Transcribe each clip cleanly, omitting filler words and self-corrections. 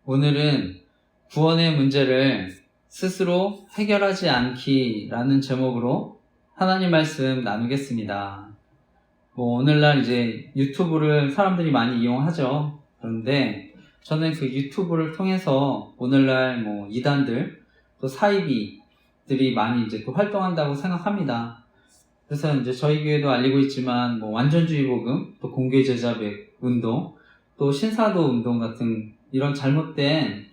오늘은 구원의 문제를 스스로 해결하지 않기라는 제목으로 하나님 말씀 나누겠습니다. 오늘날 이제 유튜브를 사람들이 많이 이용하죠. 그런데 저는 그 유튜브를 통해서 오늘날 이단들 또 사이비들이 많이 이제 또 활동한다고 생각합니다. 그래서 이제 저희 교회도 알리고 있지만 완전주의 복음, 또 공개 제자백 운동, 또 신사도 운동 같은 이런 잘못된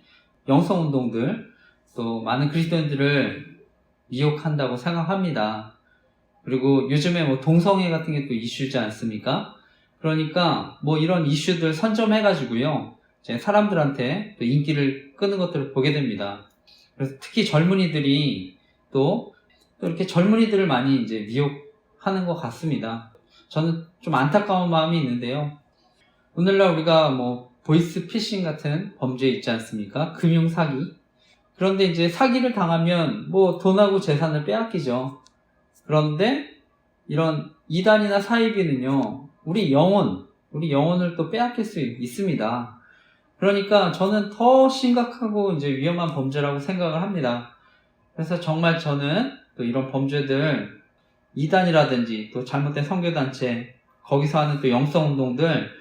영성 운동들, 또 많은 그리스도인들을 미혹한다고 생각합니다. 그리고 요즘에 동성애 같은 게 또 이슈지 않습니까? 그러니까 이런 이슈들 선점해가지고요, 이제 사람들한테 또 인기를 끄는 것들을 보게 됩니다. 그래서 특히 젊은이들이 또 이렇게 젊은이들을 많이 이제 미혹하는 것 같습니다. 저는 좀 안타까운 마음이 있는데요. 오늘날 우리가 보이스 피싱 같은 범죄 있지 않습니까? 금융 사기. 그런데 이제 사기를 당하면 돈하고 재산을 빼앗기죠. 그런데 이런 이단이나 사이비는요, 우리 영혼을 또 빼앗길 수 있습니다. 그러니까 저는 더 심각하고 이제 위험한 범죄라고 생각을 합니다. 그래서 정말 저는 또 이런 범죄들, 이단이라든지 또 잘못된 선교단체, 거기서 하는 또 영성운동들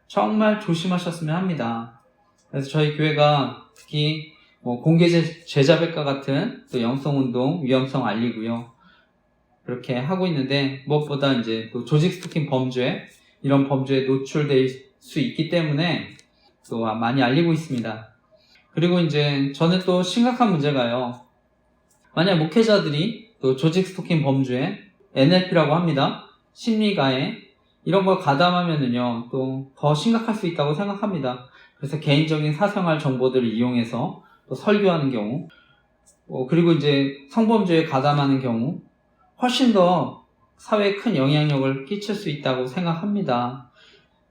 정말 조심하셨으면 합니다. 그래서 저희 교회가 특히 공개 제자백과 같은 또 영성운동 위험성 알리고요, 그렇게 하고 있는데, 무엇보다 이제 또 조직 스토킹 범죄, 이런 범죄에 노출될 수 있기 때문에 또 많이 알리고 있습니다. 그리고 이제 저는 또 심각한 문제가요, 만약 목회자들이 또 조직 스토킹 범죄, NLP라고 합니다, 심리가해, 이런 걸 가담하면은요, 또 더 심각할 수 있다고 생각합니다. 그래서 개인적인 사생활 정보들을 이용해서 또 설교하는 경우, 그리고 이제 성범죄에 가담하는 경우, 훨씬 더 사회에 큰 영향력을 끼칠 수 있다고 생각합니다.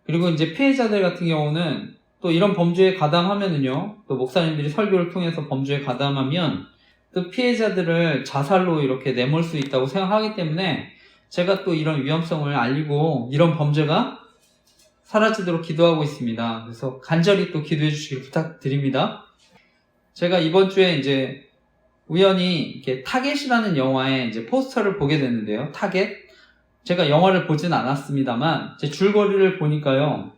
그리고 이제 피해자들 같은 경우는 또 이런 범죄에 가담하면은요, 또 목사님들이 설교를 통해서 범죄에 가담하면 또 피해자들을 자살로 이렇게 내몰 수 있다고 생각하기 때문에 제가 또 이런 위험성을 알리고 이런 범죄가 사라지도록 기도하고 있습니다. 그래서 간절히 또 기도해 주시길 부탁드립니다. 제가 이번 주에 이제 우연히 이렇게 타겟이라는 영화의 이제 포스터를 보게 됐는데요. 타겟. 제가 영화를 보진 않았습니다만 제 줄거리를 보니까요,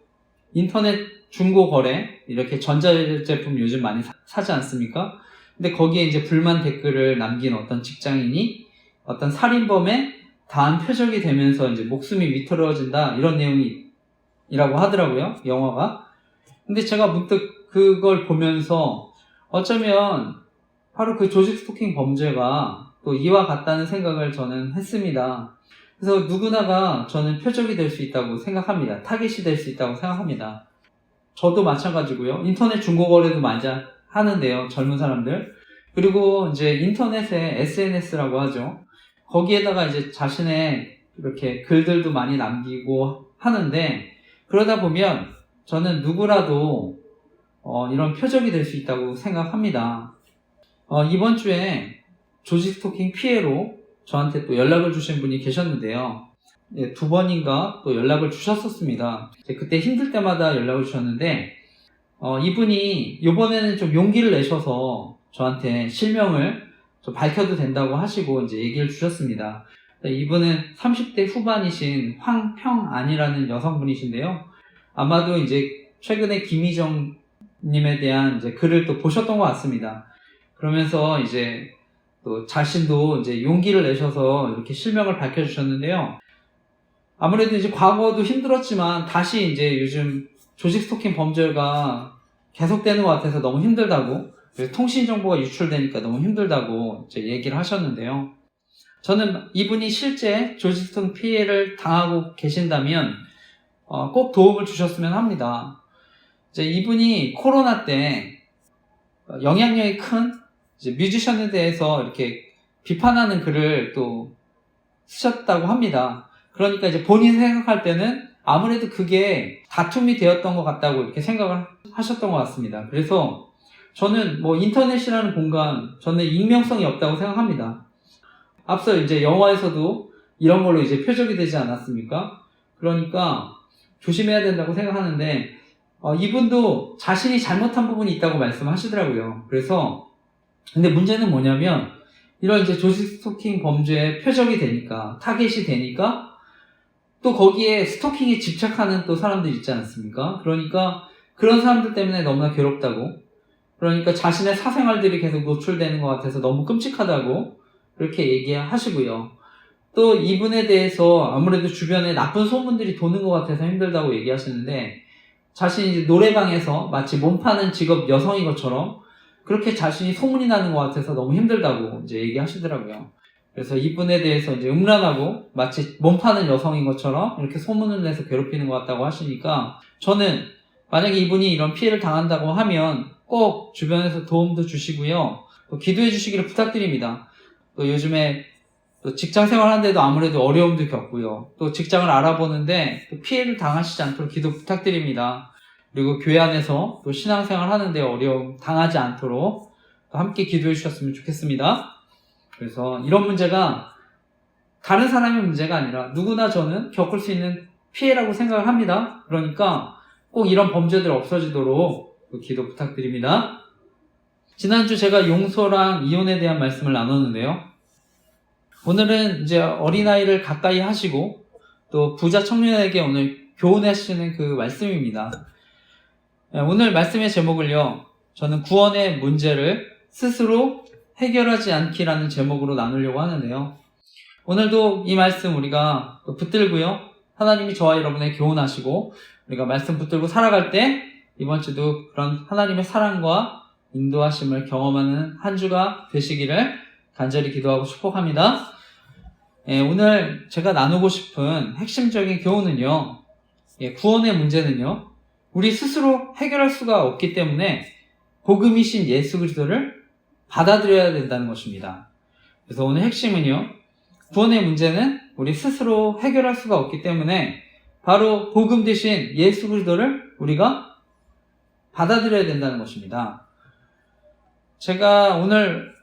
인터넷 중고 거래, 이렇게 전자제품 요즘 많이 사지 않습니까? 근데 거기에 이제 불만 댓글을 남긴 어떤 직장인이 어떤 살인범의 다한 표적이 되면서 이제 목숨이 위태로워진다, 이런 내용이라고 하더라고요, 영화가. 근데 제가 문득 그걸 보면서 어쩌면 바로 그 조직 스토킹 범죄가 또 이와 같다는 생각을 저는 했습니다. 그래서 누구나가 저는 표적이 될 수 있다고 생각합니다. 타겟이 될 수 있다고 생각합니다. 저도 마찬가지고요. 인터넷 중고거래도 많이 하는데요, 젊은 사람들. 그리고 이제 인터넷에 SNS라고 하죠. 거기에다가 이제 자신의 이렇게 글들도 많이 남기고 하는데, 그러다 보면 저는 누구라도 이런 표적이 될 수 있다고 생각합니다. 이번 주에 조직 스토킹 피해로 저한테 또 연락을 주신 분이 계셨는데요. 네, 2번인가 또 연락을 주셨었습니다. 그때 힘들 때마다 연락을 주셨는데, 이분이 이번에는 좀 용기를 내셔서 저한테 실명을 좀 밝혀도 된다고 하시고 이제 얘기를 주셨습니다. 이분은 30대 후반이신 황평안이라는 여성분이신데요. 아마도 이제 최근에 김희정 님에 대한 이제 글을 또 보셨던 것 같습니다. 그러면서 이제 또 자신도 이제 용기를 내셔서 이렇게 실명을 밝혀주셨는데요. 아무래도 이제 과거도 힘들었지만 다시 이제 요즘 조직 스토킹 범죄가 계속되는 것 같아서 너무 힘들다고, 통신 정보가 유출되니까 너무 힘들다고 이제 얘기를 하셨는데요. 저는 이분이 실제 조직 스토킹 피해를 당하고 계신다면 꼭 도움을 주셨으면 합니다. 이제 이분이 코로나 때 영향력이 큰 이제 뮤지션에 대해서 이렇게 비판하는 글을 또 쓰셨다고 합니다. 그러니까 이제 본인이 생각할 때는 아무래도 그게 다툼이 되었던 것 같다고 이렇게 생각을 하셨던 것 같습니다. 그래서 저는 인터넷이라는 공간, 저는 익명성이 없다고 생각합니다. 앞서 이제 영화에서도 이런 걸로 이제 표적이 되지 않았습니까? 그러니까 조심해야 된다고 생각하는데, 이분도 자신이 잘못한 부분이 있다고 말씀하시더라고요. 그래서 근데 문제는 뭐냐면 이런 이제 조직 스토킹 범죄의 표적이 되니까, 타겟이 되니까 또 거기에 스토킹에 집착하는 또 사람들 있지 않습니까? 그러니까 그런 사람들 때문에 너무나 괴롭다고, 그러니까 자신의 사생활들이 계속 노출되는 것 같아서 너무 끔찍하다고 그렇게 얘기하시고요. 또 이분에 대해서 아무래도 주변에 나쁜 소문들이 도는 것 같아서 힘들다고 얘기하시는데, 자신이 이제 노래방에서 마치 몸 파는 직업 여성인 것처럼 그렇게 자신이 소문이 나는 것 같아서 너무 힘들다고 이제 얘기하시더라고요. 그래서 이분에 대해서 이제 음란하고 마치 몸 파는 여성인 것처럼 이렇게 소문을 내서 괴롭히는 것 같다고 하시니까, 저는 만약에 이분이 이런 피해를 당한다고 하면 꼭 주변에서 도움도 주시고요. 또 기도해 주시기를 부탁드립니다. 또 요즘에 또 직장 생활하는데도 아무래도 어려움도 겪고요. 또 직장을 알아보는데 또 피해를 당하시지 않도록 기도 부탁드립니다. 그리고 교회 안에서 또 신앙생활 하는데 어려움 당하지 않도록 또 함께 기도해 주셨으면 좋겠습니다. 그래서 이런 문제가 다른 사람의 문제가 아니라 누구나 저는 겪을 수 있는 피해라고 생각을 합니다. 그러니까 꼭 이런 범죄들 없어지도록 또 기도 부탁드립니다. 지난주 제가 용서랑 이혼에 대한 말씀을 나눴는데요. 오늘은 이제 어린아이를 가까이 하시고 또 부자 청년에게 오늘 교훈하시는 그 말씀입니다. 오늘 말씀의 제목을요, 저는 구원의 문제를 스스로 해결하지 않기라는 제목으로 나누려고 하는데요. 오늘도 이 말씀 우리가 붙들고요, 하나님이 저와 여러분의 교훈하시고 우리가 말씀 붙들고 살아갈 때 이번 주도 그런 하나님의 사랑과 인도하심을 경험하는 한 주가 되시기를 간절히 기도하고 축복합니다. 오늘 제가 나누고 싶은 핵심적인 교훈은요, 구원의 문제는요, 우리 스스로 해결할 수가 없기 때문에 복음이신 예수 그리스도를 받아들여야 된다는 것입니다. 그래서 오늘 핵심은요, 구원의 문제는 우리 스스로 해결할 수가 없기 때문에 바로 복음 대신 예수 그리스도를 우리가 받아들여야 된다는 것입니다. 제가 오늘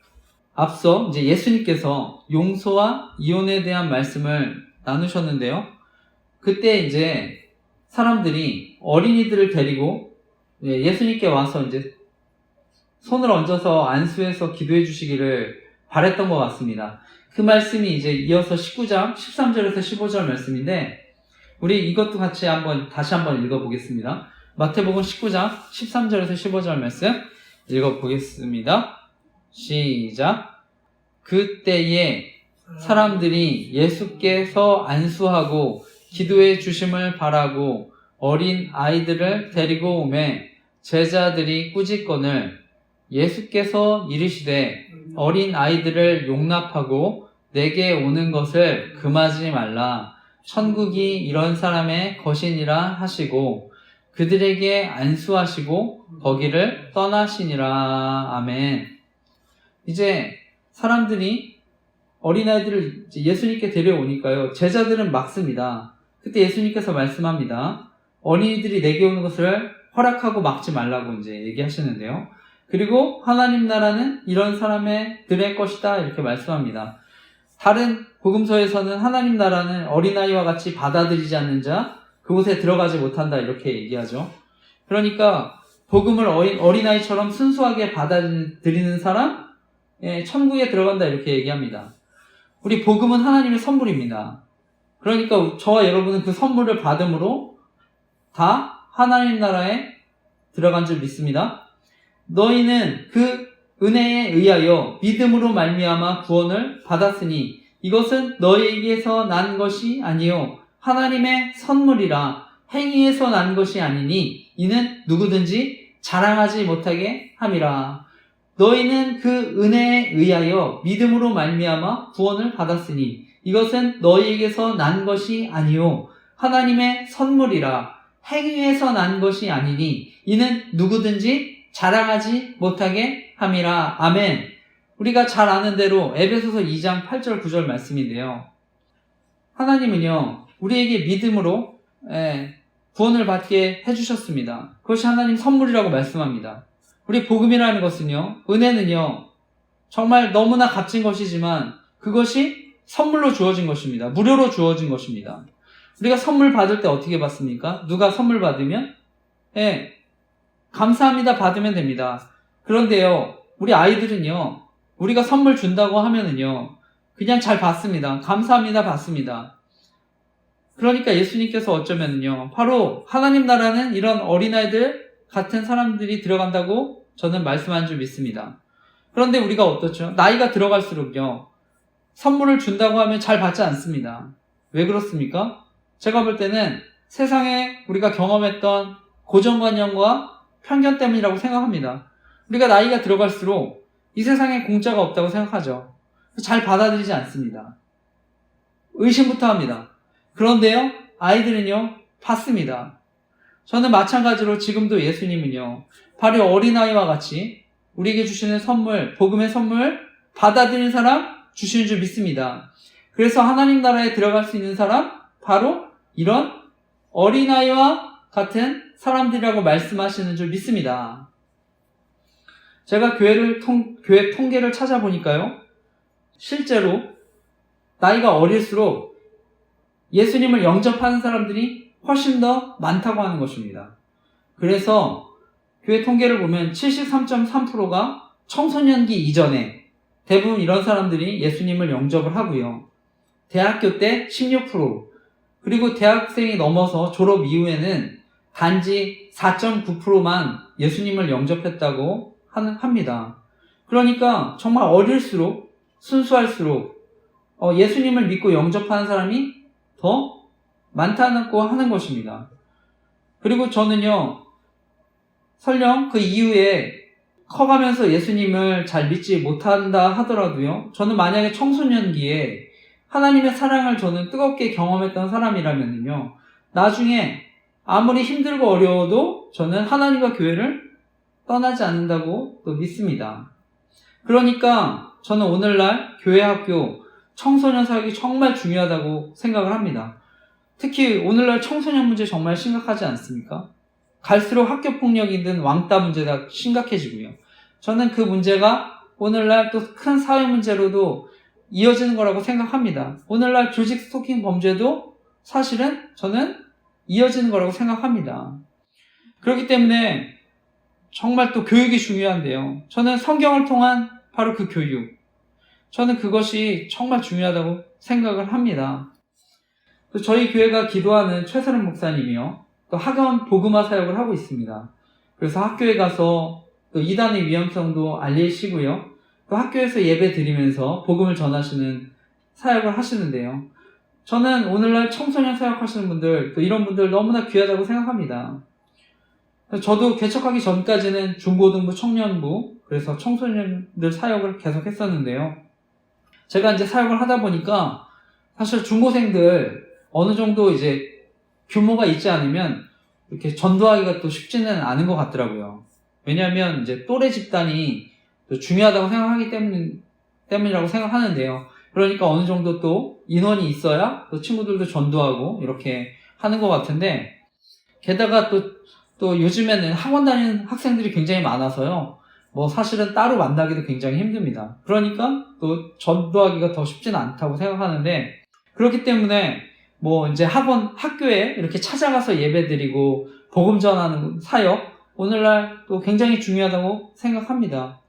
앞서 이제 예수님께서 용서와 이혼에 대한 말씀을 나누셨는데요. 그때 이제 사람들이 어린이들을 데리고 예수님께 와서 이제 손을 얹어서 안수해서 기도해 주시기를 바랬던 것 같습니다. 그 말씀이 이제 이어서 19장 13절에서 15절 말씀인데, 우리 이것도 같이 다시 한번 읽어보겠습니다. 마태복음 19장 13절에서 15절 말씀 읽어보겠습니다. 시작. 그때에 사람들이 예수께서 안수하고 기도해 주심을 바라고 어린 아이들을 데리고 오매 제자들이 꾸짖거늘 예수께서 이르시되 어린 아이들을 용납하고 내게 오는 것을 금하지 말라. 천국이 이런 사람의 것이니라 하시고 그들에게 안수하시고 거기를 떠나시니라. 아멘. 이제 사람들이 어린아이들을 예수님께 데려오니까요, 제자들은 막습니다. 그때 예수님께서 말씀합니다. 어린이들이 내게 오는 것을 허락하고 막지 말라고 이제 얘기하시는데요. 그리고 하나님 나라는 이런 사람들의 것이다 이렇게 말씀합니다. 다른 복음서에서는 하나님 나라는 어린아이와 같이 받아들이지 않는 자, 그곳에 들어가지 못한다 이렇게 얘기하죠. 그러니까 복음을 어린아이처럼 순수하게 받아들이는 사람, 천국에 들어간다 이렇게 얘기합니다. 우리 복음은 하나님의 선물입니다. 그러니까 저와 여러분은 그 선물을 받음으로 다 하나님 나라에 들어간 줄 믿습니다. 너희는 그 은혜에 의하여 믿음으로 말미암아 구원을 받았으니 이것은 너희에게서 난 것이 아니요 하나님의 선물이라. 행위에서 난 것이 아니니 이는 누구든지 자랑하지 못하게 함이라. 너희는 그 은혜에 의하여 믿음으로 말미암아 구원을 받았으니 이것은 너희에게서 난 것이 아니요 하나님의 선물이라. 행위에서 난 것이 아니니 이는 누구든지 자랑하지 못하게 함이라. 아멘. 우리가 잘 아는 대로 에베소서 2장 8절 9절 말씀인데요. 하나님은요 우리에게 믿음으로 구원을 받게 해주셨습니다. 그것이 하나님 선물이라고 말씀합니다. 우리 복음이라는 것은요, 은혜는요 정말 너무나 값진 것이지만 그것이 선물로 주어진 것입니다. 무료로 주어진 것입니다. 우리가 선물 받을 때 어떻게 받습니까? 누가 선물 받으면 예, 감사합니다 받으면 됩니다. 그런데요, 우리 아이들은요, 우리가 선물 준다고 하면은요, 그냥 잘 받습니다. 감사합니다 받습니다. 그러니까 예수님께서 어쩌면요, 바로 하나님 나라는 이런 어린아이들 같은 사람들이 들어간다고 저는 말씀한 줄 믿습니다. 그런데 우리가 어떻죠? 나이가 들어갈수록요, 선물을 준다고 하면 잘 받지 않습니다. 왜 그렇습니까? 제가 볼 때는 세상에 우리가 경험했던 고정관념과 편견 때문이라고 생각합니다. 우리가 나이가 들어갈수록 이 세상에 공짜가 없다고 생각하죠. 잘 받아들이지 않습니다. 의심부터 합니다. 그런데요, 아이들은요, 받습니다. 저는 마찬가지로 지금도 예수님은요, 바로 어린아이와 같이 우리에게 주시는 선물, 복음의 선물 받아들이는 사람 주시는 줄 믿습니다. 그래서 하나님 나라에 들어갈 수 있는 사람, 바로 이런 어린아이와 같은 사람들이라고 말씀하시는 줄 믿습니다. 제가 교회 통계를 찾아보니까요, 실제로 나이가 어릴수록 예수님을 영접하는 사람들이 훨씬 더 많다고 하는 것입니다. 그래서 교회 통계를 보면 73.3%가 청소년기 이전에 대부분 이런 사람들이 예수님을 영접을 하고요. 대학교 때 16%, 그리고 대학생이 넘어서 졸업 이후에는 단지 4.9%만 예수님을 영접했다고 합니다. 그러니까 정말 어릴수록, 순수할수록 예수님을 믿고 영접하는 사람이 더 많다고 하는 것입니다. 그리고 저는요, 설령 그 이후에 커가면서 예수님을 잘 믿지 못한다 하더라도요, 저는 만약에 청소년기에 하나님의 사랑을 저는 뜨겁게 경험했던 사람이라면요, 나중에 아무리 힘들고 어려워도 저는 하나님과 교회를 떠나지 않는다고 또 믿습니다. 그러니까 저는 오늘날 교회 학교 청소년 사역이 정말 중요하다고 생각을 합니다. 특히 오늘날 청소년 문제 정말 심각하지 않습니까? 갈수록 학교 폭력이든 왕따 문제가 심각해지고요. 저는 그 문제가 오늘날 또 큰 사회 문제로도 이어지는 거라고 생각합니다. 오늘날 조직 스토킹 범죄도 사실은 저는 이어지는 거라고 생각합니다. 그렇기 때문에 정말 또 교육이 중요한데요. 저는 성경을 통한 바로 그 교육, 저는 그것이 정말 중요하다고 생각을 합니다. 또 저희 교회가 기도하는 최선은 목사님이요, 또 학원 복음화 사역을 하고 있습니다. 그래서 학교에 가서 또 이단의 위험성도 알리시고요, 또 학교에서 예배 드리면서 복음을 전하시는 사역을 하시는데요. 저는 오늘날 청소년 사역하시는 분들, 또 이런 분들 너무나 귀하다고 생각합니다. 저도 개척하기 전까지는 중고등부, 청년부, 그래서 청소년들 사역을 계속 했었는데요. 제가 이제 사역을 하다 보니까 사실 중고생들 어느 정도 이제 규모가 있지 않으면 이렇게 전도하기가 또 쉽지는 않은 것 같더라고요. 왜냐하면 이제 또래 집단이 또 중요하다고 생각하기 때문이라고 생각하는데요. 그러니까 어느 정도 또 인원이 있어야 또 친구들도 전도하고 이렇게 하는 것 같은데, 게다가 또 요즘에는 학원 다니는 학생들이 굉장히 많아서요, 뭐 사실은 따로 만나기도 굉장히 힘듭니다. 그러니까 또 전도하기가 더 쉽지는 않다고 생각하는데, 그렇기 때문에 뭐 이제 학교에 이렇게 찾아가서 예배드리고 복음 전하는 사역, 오늘날 또 굉장히 중요하다고 생각합니다.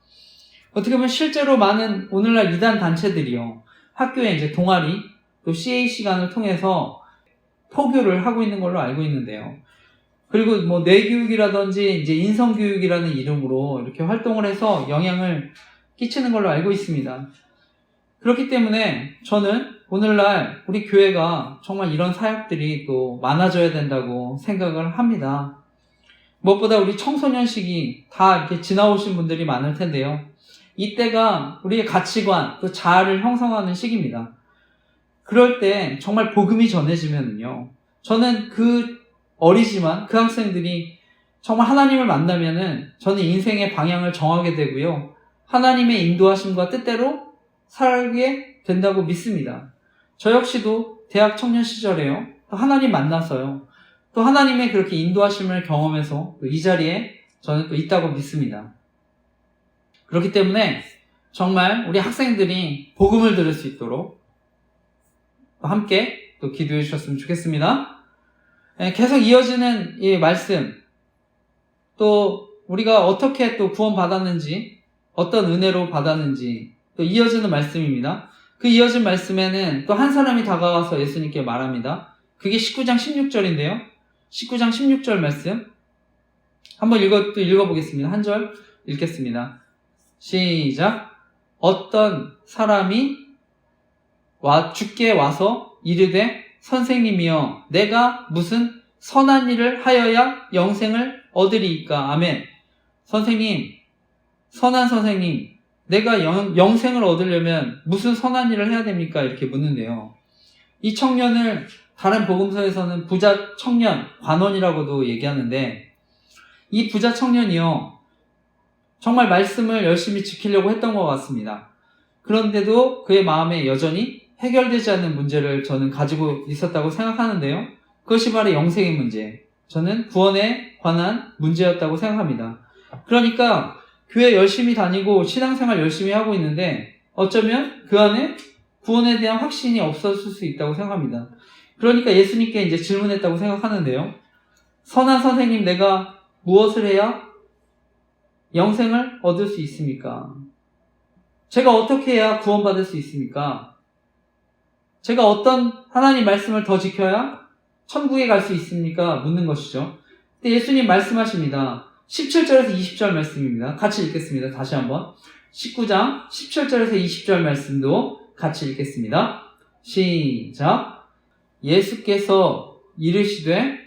어떻게 보면 실제로 많은 오늘날 이단 단체들이요, 학교에 이제 동아리, 또 CA 시간을 통해서 포교를 하고 있는 걸로 알고 있는데요. 그리고 뭐 뇌교육이라든지 이제 인성교육이라는 이름으로 이렇게 활동을 해서 영향을 끼치는 걸로 알고 있습니다. 그렇기 때문에 저는 오늘날 우리 교회가 정말 이런 사역들이 또 많아져야 된다고 생각을 합니다. 무엇보다 우리 청소년 시기 다 이렇게 지나오신 분들이 많을 텐데요. 이때가 우리의 가치관, 또 자아를 형성하는 시기입니다. 그럴 때 정말 복음이 전해지면요, 저는 어리지만 그 학생들이 정말 하나님을 만나면은 저는 인생의 방향을 정하게 되고요, 하나님의 인도하심과 뜻대로 살게 된다고 믿습니다. 저 역시도 대학 청년 시절에요, 또 하나님 만나서요, 또 하나님의 그렇게 인도하심을 경험해서 또 이 자리에 저는 또 있다고 믿습니다. 그렇기 때문에 정말 우리 학생들이 복음을 들을 수 있도록 함께 또 기도해 주셨으면 좋겠습니다. 계속 이어지는 이 말씀, 또 우리가 어떻게 또 구원받았는지, 어떤 은혜로 받았는지 또 이어지는 말씀입니다. 그 이어진 말씀에는 또 한 사람이 다가와서 예수님께 말합니다. 그게 19장 16절인데요. 19장 16절 말씀 한번 읽어보겠습니다. 한 절 읽겠습니다. 시작. 어떤 사람이 주께 와서 이르되 선생님이여 내가 무슨 선한 일을 하여야 영생을 얻으리이까. 아멘. 선생님, 선한 선생님, 내가 영생을 얻으려면 무슨 선한 일을 해야 됩니까? 이렇게 묻는데요. 이 청년을 다른 복음서에서는 부자 청년, 관원이라고도 얘기하는데, 이 부자 청년이요, 정말 말씀을 열심히 지키려고 했던 것 같습니다. 그런데도 그의 마음에 여전히 해결되지 않는 문제를 저는 가지고 있었다고 생각하는데요. 그것이 바로 영생의 문제, 저는 구원에 관한 문제였다고 생각합니다. 그러니까 교회 열심히 다니고 신앙생활 열심히 하고 있는데 어쩌면 그 안에 구원에 대한 확신이 없었을 수 있다고 생각합니다. 그러니까 예수님께 이제 질문했다고 생각하는데요. 선한 선생님, 내가 무엇을 해야 영생을 얻을 수 있습니까? 제가 어떻게 해야 구원받을 수 있습니까? 제가 어떤 하나님 말씀을 더 지켜야 천국에 갈 수 있습니까? 묻는 것이죠. 근데 예수님 말씀하십니다. 17절에서 20절 말씀입니다. 같이 읽겠습니다. 다시 한번. 19장 17절에서 20절 말씀도 같이 읽겠습니다. 시작. 예수께서 이르시되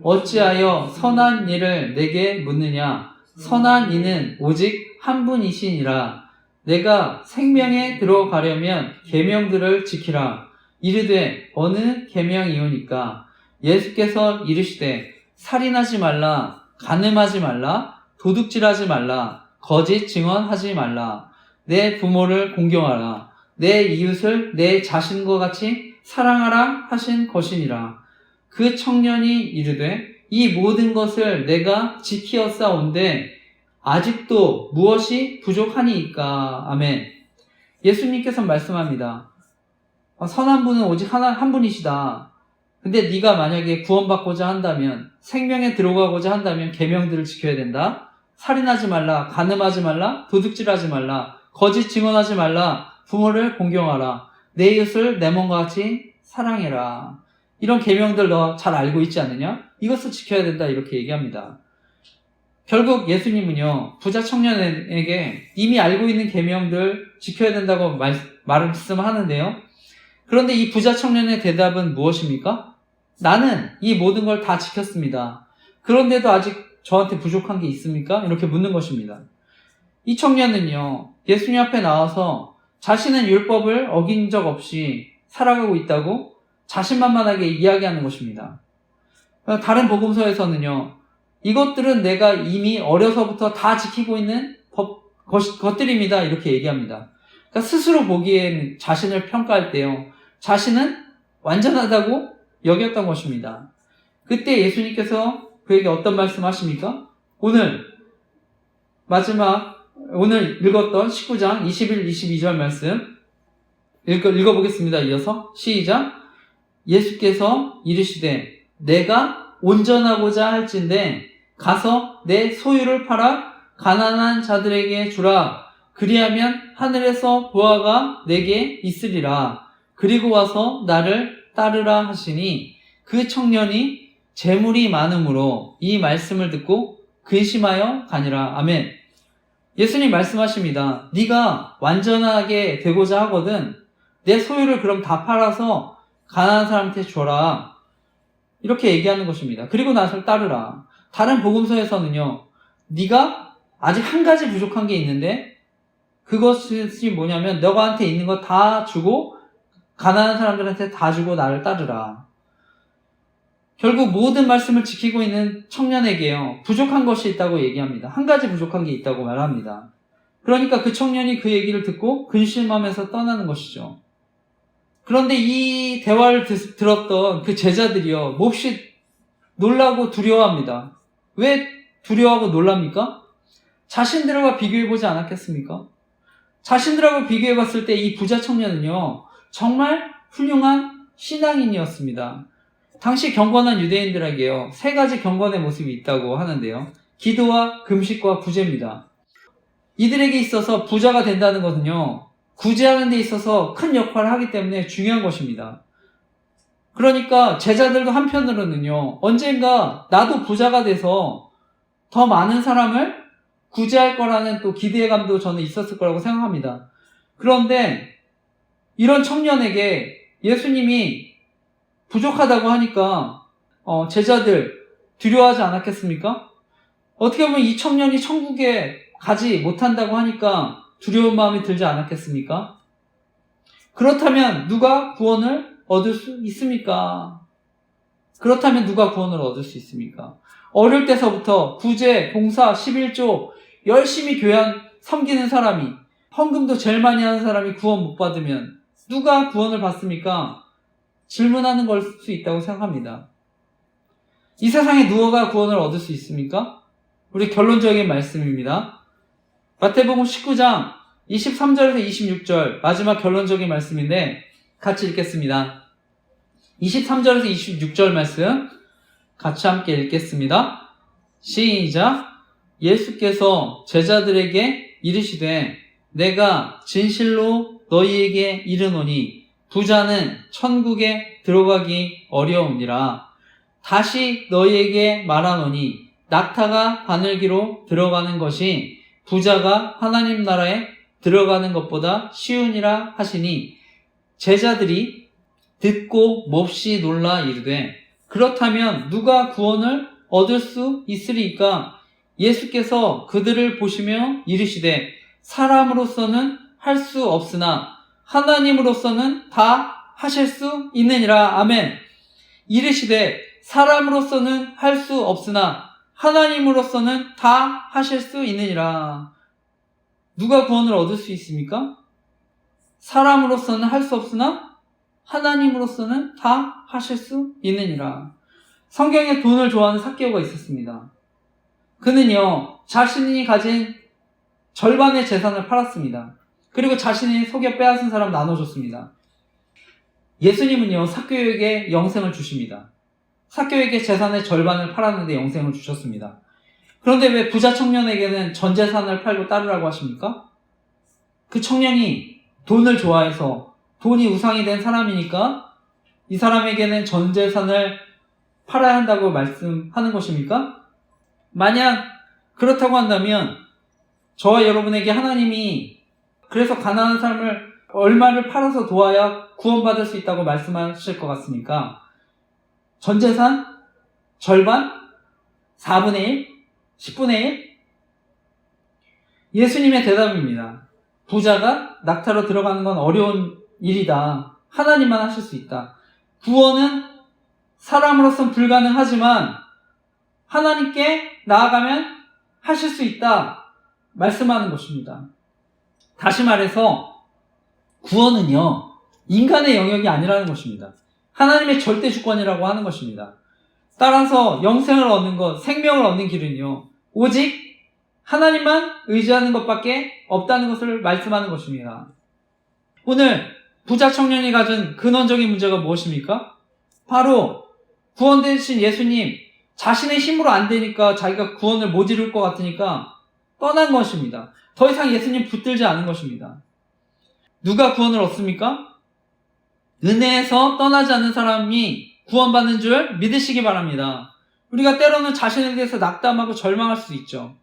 어찌하여 선한 일을 내게 묻느냐? 선한 이는 오직 한 분이시니라. 내가 생명에 들어가려면 계명들을 지키라. 이르되 어느 계명이오니까? 예수께서 이르시되 살인하지 말라, 간음하지 말라, 도둑질하지 말라, 거짓 증언하지 말라, 내 부모를 공경하라, 내 이웃을 내 자신과 같이 사랑하라 하신 것이니라. 그 청년이 이르되 이 모든 것을 내가 지키었사온데 아직도 무엇이 부족하니이까. 아멘. 예수님께서 말씀합니다. 선한 분은 오직 한 분이시다. 근데 네가 만약에 구원받고자 한다면, 생명에 들어가고자 한다면 계명들을 지켜야 된다. 살인하지 말라, 간음하지 말라, 도둑질하지 말라, 거짓 증언하지 말라, 부모를 공경하라, 내 이웃을 내 몸과 같이 사랑해라. 이런 계명들 너 잘 알고 있지 않느냐? 이것을 지켜야 된다, 이렇게 얘기합니다. 결국 예수님은요, 부자 청년에게 이미 알고 있는 계명들 지켜야 된다고 말씀하는데요. 그런데 이 부자 청년의 대답은 무엇입니까? 나는 이 모든 걸 다 지켰습니다. 그런데도 아직 저한테 부족한 게 있습니까? 이렇게 묻는 것입니다. 이 청년은요, 예수님 앞에 나와서 자신은 율법을 어긴 적 없이 살아가고 있다고 자신만만하게 이야기하는 것입니다. 다른 복음서에서는요, 이것들은 내가 이미 어려서부터 다 지키고 있는 것들입니다. 이렇게 얘기합니다. 그러니까 스스로 보기엔 자신을 평가할 때요, 자신은 완전하다고 여겼던 것입니다. 그때 예수님께서 그에게 어떤 말씀 하십니까? 오늘 읽었던 19장 21, 22절 말씀 읽어보겠습니다. 이어서 시작. 예수께서 이르시되 내가 온전하고자 할진대 가서 내 소유를 팔아 가난한 자들에게 주라. 그리하면 하늘에서 보화가 내게 있으리라. 그리고 와서 나를 따르라 하시니 그 청년이 재물이 많음으로 이 말씀을 듣고 근심하여 가니라. 아멘. 예수님 말씀하십니다. 네가 완전하게 되고자 하거든 내 소유를 그럼 다 팔아서 가난한 사람한테 줘라. 이렇게 얘기하는 것입니다. 그리고 나를 따르라. 다른 복음서에서는요, 네가 아직 한 가지 부족한 게 있는데 그것이 뭐냐면 너한테 있는 거 다 주고 가난한 사람들한테 다 주고 나를 따르라. 결국 모든 말씀을 지키고 있는 청년에게요, 부족한 것이 있다고 얘기합니다. 한 가지 부족한 게 있다고 말합니다. 그러니까 그 청년이 그 얘기를 듣고 근심하면서 떠나는 것이죠. 그런데 이 대화를 들었던 그 제자들이요, 몹시 놀라고 두려워합니다. 왜 두려워하고 놀랍니까? 자신들과 비교해보지 않았겠습니까? 자신들하고 비교해봤을 때 이 부자 청년은요, 정말 훌륭한 신앙인이었습니다. 당시 경건한 유대인들에게요, 세 가지 경건의 모습이 있다고 하는데요. 기도와 금식과 구제입니다. 이들에게 있어서 부자가 된다는 것은요, 구제하는 데 있어서 큰 역할을 하기 때문에 중요한 것입니다. 그러니까 제자들도 한편으로는요, 언젠가 나도 부자가 돼서 더 많은 사람을 구제할 거라는 또 기대감도 저는 있었을 거라고 생각합니다. 그런데 이런 청년에게 예수님이 부족하다고 하니까 제자들 두려워하지 않았겠습니까? 어떻게 보면 이 청년이 천국에 가지 못한다고 하니까 두려운 마음이 들지 않았겠습니까? 그렇다면 누가 구원을 얻을 수 있습니까? 그렇다면 누가 구원을 얻을 수 있습니까? 어릴 때서부터 구제, 봉사, 11조 열심히 교회 섬기는 사람이, 헌금도 제일 많이 하는 사람이 구원 못 받으면 누가 구원을 받습니까? 질문하는 걸 수 있다고 생각합니다. 이 세상에 누가 구원을 얻을 수 있습니까? 우리 결론적인 말씀입니다. 마태복음 19장 23절에서 26절 마지막 결론적인 말씀인데 같이 읽겠습니다. 23절에서 26절 말씀 같이 함께 읽겠습니다. 시작. 예수께서 제자들에게 이르시되 내가 진실로 너희에게 이르노니 부자는 천국에 들어가기 어려우니라. 다시 너희에게 말하노니 낙타가 바늘기로 들어가는 것이 부자가 하나님 나라에 들어가는 것보다 쉬우니라 하시니 제자들이 듣고 몹시 놀라 이르되 그렇다면 누가 구원을 얻을 수 있으리까? 예수께서 그들을 보시며 이르시되 사람으로서는 할 수 없으나 하나님으로서는 다 하실 수 있느니라. 아멘. 이르시되 사람으로서는 할 수 없으나 하나님으로서는 다 하실 수 있느니라. 누가 구원을 얻을 수 있습니까? 사람으로서는 할 수 없으나 하나님으로서는 다 하실 수 있느니라. 성경에 돈을 좋아하는 삭개오가 있었습니다. 그는요, 자신이 가진 절반의 재산을 팔았습니다. 그리고 자신이 속여 빼앗은 사람 나눠줬습니다. 예수님은요, 삭개오에게 영생을 주십니다. 삭개오에게 재산의 절반을 팔았는데 영생을 주셨습니다. 그런데 왜 부자 청년에게는 전 재산을 팔고 따르라고 하십니까? 그 청년이 돈을 좋아해서 돈이 우상이 된 사람이니까 이 사람에게는 전 재산을 팔아야 한다고 말씀하는 것입니까? 만약 그렇다고 한다면 저와 여러분에게 하나님이 그래서 가난한 사람을 얼마를 팔아서 도와야 구원받을 수 있다고 말씀하실 것 같습니까? 전 재산? 절반? 4분의 1? 10분의 1? 예수님의 대답입니다. 부자가 낙타로 들어가는 건 어려운 일이다. 하나님만 하실 수 있다. 구원은 사람으로서는 불가능하지만 하나님께 나아가면 하실 수 있다. 말씀하는 것입니다. 다시 말해서 구원은요, 인간의 영역이 아니라는 것입니다. 하나님의 절대 주권이라고 하는 것입니다. 따라서 영생을 얻는 것, 생명을 얻는 길은요, 오직 하나님만 의지하는 것밖에 없다는 것을 말씀하는 것입니다. 오늘 부자 청년이 가진 근원적인 문제가 무엇입니까? 바로 구원되신 예수님, 자신의 힘으로 안 되니까 자기가 구원을 못 이룰 것 같으니까 떠난 것입니다. 더 이상 예수님 붙들지 않은 것입니다. 누가 구원을 얻습니까? 은혜에서 떠나지 않는 사람이 구원받는 줄 믿으시기 바랍니다. 우리가 때로는 자신에 대해서 낙담하고 절망할 수 있죠.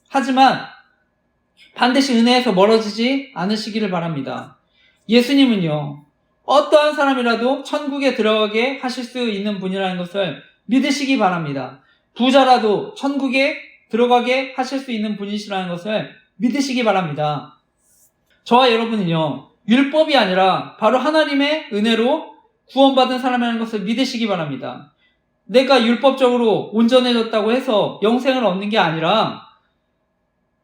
하지만 반드시 은혜에서 멀어지지 않으시기를 바랍니다. 예수님은요, 어떠한 사람이라도 천국에 들어가게 하실 수 있는 분이라는 것을 믿으시기 바랍니다. 부자라도 천국에 들어가게 하실 수 있는 분이시라는 것을 믿으시기 바랍니다. 저와 여러분은요, 율법이 아니라 바로 하나님의 은혜로 구원받은 사람이라는 것을 믿으시기 바랍니다. 내가 율법적으로 온전해졌다고 해서 영생을 얻는 게 아니라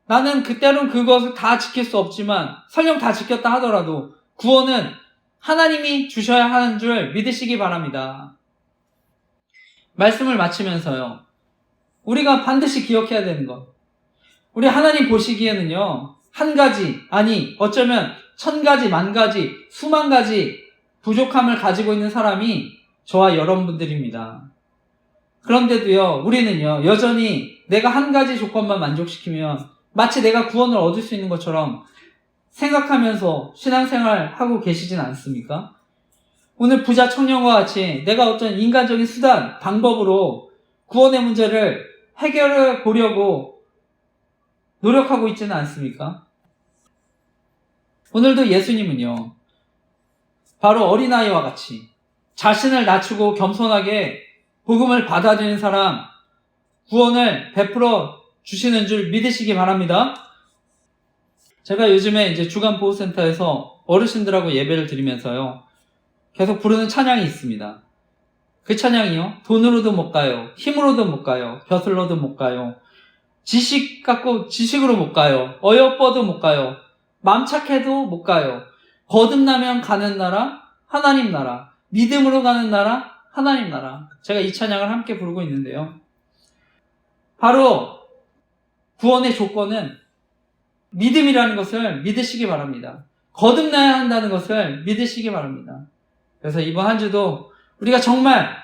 나는 그때론 그것을 다 지킬 수 없지만 설령 다 지켰다 하더라도 구원은 하나님이 주셔야 하는 줄 믿으시기 바랍니다. 말씀을 마치면서요, 우리가 반드시 기억해야 되는 것, 우리 하나님 보시기에는요, 한 가지, 아니 어쩌면 1000가지, 10,000가지, 수만 가지 부족함을 가지고 있는 사람이 저와 여러분들입니다. 그런데도요, 우리는요, 여전히 내가 한 가지 조건만 만족시키면 마치 내가 구원을 얻을 수 있는 것처럼 생각하면서 신앙생활 하고 계시진 않습니까? 오늘 부자 청년과 같이 내가 어떤 인간적인 수단, 방법으로 구원의 문제를 해결해 보려고 노력하고 있지는 않습니까? 오늘도 예수님은요, 바로 어린아이와 같이 자신을 낮추고 겸손하게 복음을 받아들이는 사람, 구원을 베풀어 주시는 줄 믿으시기 바랍니다. 제가 요즘에 이제 주간 보호센터에서 어르신들하고 예배를 드리면서요, 계속 부르는 찬양이 있습니다. 그 찬양이요, 돈으로도 못 가요, 힘으로도 못 가요, 벼슬로도 못 가요, 지식 갖고 지식으로 못 가요, 어여뻐도 못 가요, 맘 착해도 못 가요, 거듭나면 가는 나라, 하나님 나라, 믿음으로 가는 나라, 하나님 나라. 제가 이 찬양을 함께 부르고 있는데요, 바로 구원의 조건은 믿음이라는 것을 믿으시기 바랍니다. 거듭나야 한다는 것을 믿으시기 바랍니다. 그래서 이번 한 주도 우리가 정말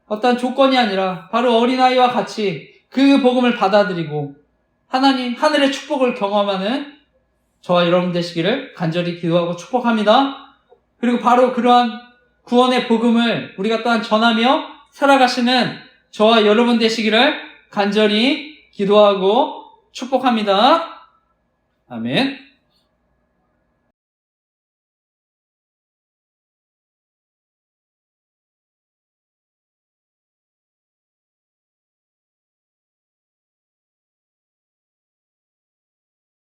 어떤 조건이 아니라 바로 어린아이와 같이 그 복음을 받아들이고 하나님, 하늘의 축복을 경험하는 저와 여러분 되시기를 간절히 기도하고 축복합니다. 그리고 바로 그러한 구원의 복음을 우리가 또한 전하며 살아가시는 저와 여러분 되시기를 간절히 기도하고 축복합니다. 아멘.